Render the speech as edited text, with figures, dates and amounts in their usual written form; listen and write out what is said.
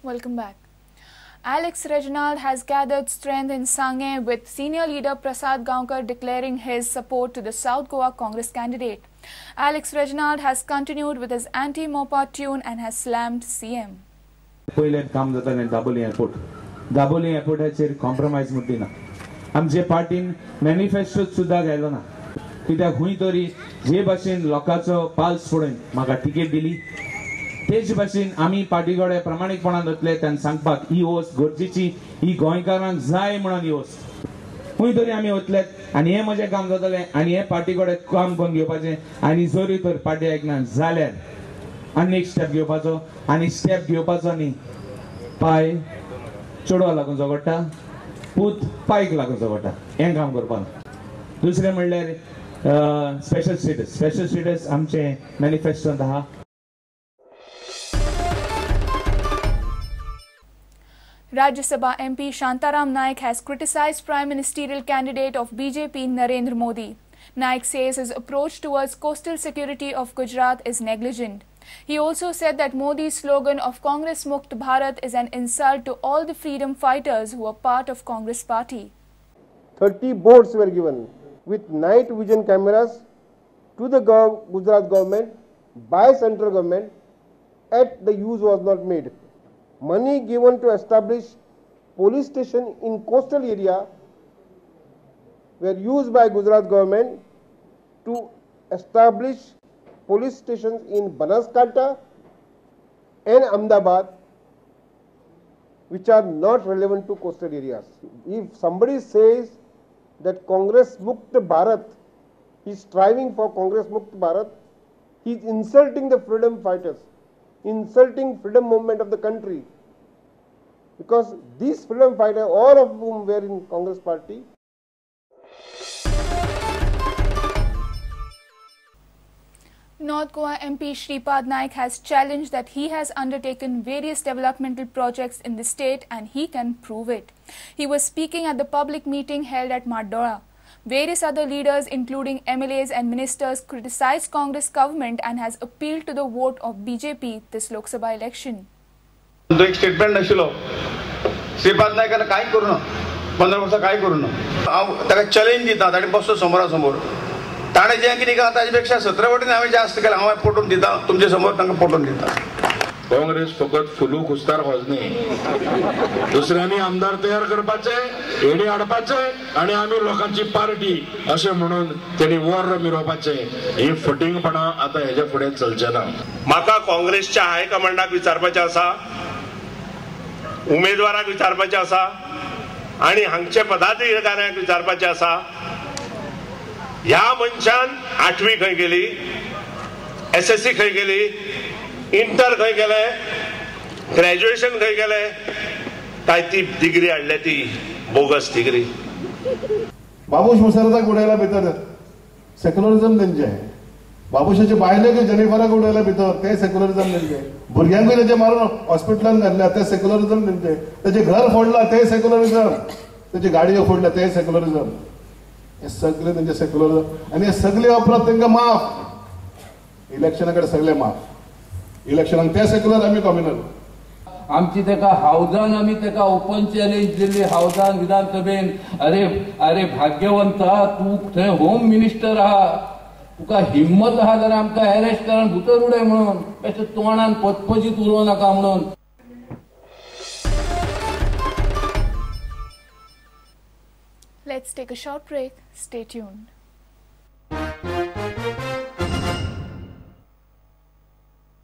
Welcome back. Alex Reginald has gathered strength in Sanguem with senior leader Prasad Gaonkar declaring his support to the South Goa Congress candidate. Alex Reginald has continued with his anti-Mopa tune and has slammed CM. Double airport has compromise mutina. आमचे पार्टीन manifesto सुद्धा गेलो ना कित्याक हुंय तरी जे भाशेन लोकांचो पाल्स फोडून म्हाका टिकेट दिली तेच भाशेन आमी पार्टी कडेन प्रामाणीकपणान वतले तांकां सांगपाक ही वस्त गरजेची ही गोंयकारांक जाय म्हणून ही वस्त हुंय तरी आमी वतलेत आनी हें म्हजें काम जातलें आनी हें पार्टी कडेन काम करून घेवपाचें आनी जरी तर पार्टी आयकना जाल्यार आनी एक स्टेप घेवपाचो आनी स्टेप घेवपाचो न्ही पाय चेडवा लागून झगडटा पूत पायक लागून झगडटा हें काम करपाक दुसरें म्हणल्यार स्पेशल स्टेटस आमचे मॅनिफेस्टोंत आहा. Rajya Sabha MP Shantaram Naik has criticized Prime Ministerial candidate of BJP Narendra Modi. Naik says his approach towards coastal security of Gujarat is negligent. He also said that Modi's slogan of Congress Mukt Bharat is an insult to all the freedom fighters who are part of Congress party. 30 boards were given with night vision cameras to the Gujarat government by central government, yet the use was not made. Money given to establish police station in coastal area were used by Gujarat government to establish police stations in Banaskantha and Ahmedabad, which are not relevant to coastal areas. If somebody says that Congress Mukt Bharat, he is striving for Congress Mukt Bharat, he is insulting the freedom fighters, insulting freedom movement of the country, because these freedom fighters, all of whom were in Congress party. North Goa MP Shripad Naik has challenged that he has undertaken various developmental projects in the state and he can prove it. He was speaking at the public meeting held at Madora. Various other leaders including MLAs and ministers criticized Congress government and has appealed to the vote of BJP this Lok Sabha election. एक statement नाशिलो Shripad नायकान काय करू ना 15 वर्सां काय करू ना हांव ताका चॅलेंज दिता ताणें बसतो समोरासमोर ताणें जें कितें केलां ताचे पेक्षा 17 वटीन हांवें जास्त केलां हांव पटोवन दिता तुमचे समोर तांकां पटोवन दिता. काँग्रेस फकत फुलू कुस्तार खोज न्ही दुसऱ्यांनी आमदार तयार करपाचे हेडी हाडपाचे आनी आमी लोकांची पार्टी अशें म्हणून तेणी वर मिरोवपाचे ही फटिंगपणां आतां हेजे फुडें चलचें ना. म्हाका काँग्रेसच्या हायकमांडाक विचारपाचें आसा उमेदवाराक विचारपाचें आसा आनी हांगचे पदाधिकाऱ्यांक विचारपाचें आसा ह्या मनशान 8वी खंय गेली SSC खंय गेली इंटर खंय गेले ग्रॅज्युएशन खंय गेले काय ती डिग्री हाडल्या ती बोगस डिग्री. बाबूश मुसरदाक उडयला भितर सेक्युलरिझम तेंचे बाबूशाचे बायलेक जेनिफराक उडयला भितर ते सेक्युलरिझम तेंचे भुरग्यांकूय तेजे मारून हॉस्पिटलान घातल्या ते सेक्युलरिझम तेंचे तेजे घर फोडला ते सेक्युलरिझम तेजे गाडयो फोडल्या ते सेक्युलरिझम हे सगळे तेंचे सेक्युलरिझम आनी हे सगळे अपराध तेंकां माफ इलेक्शना कडेन सगळे माफ इलेक्शनाक ते सेक्युलर आमी कम्युनल आमची तेका हावजान आमी तेका ओपन चॅलेंज दिल्ली हावजान विधानसभेन अरे भाग्यवंता तू थंय होम मिनिस्टर आहा तुका हिम्मत आहा जाल्यार आमकां अरेस्ट करून भितर उडय म्हणून बेश्टे तोंडान पचपचीत उरोव नाका म्हणून. Let's take a short break. Stay tuned.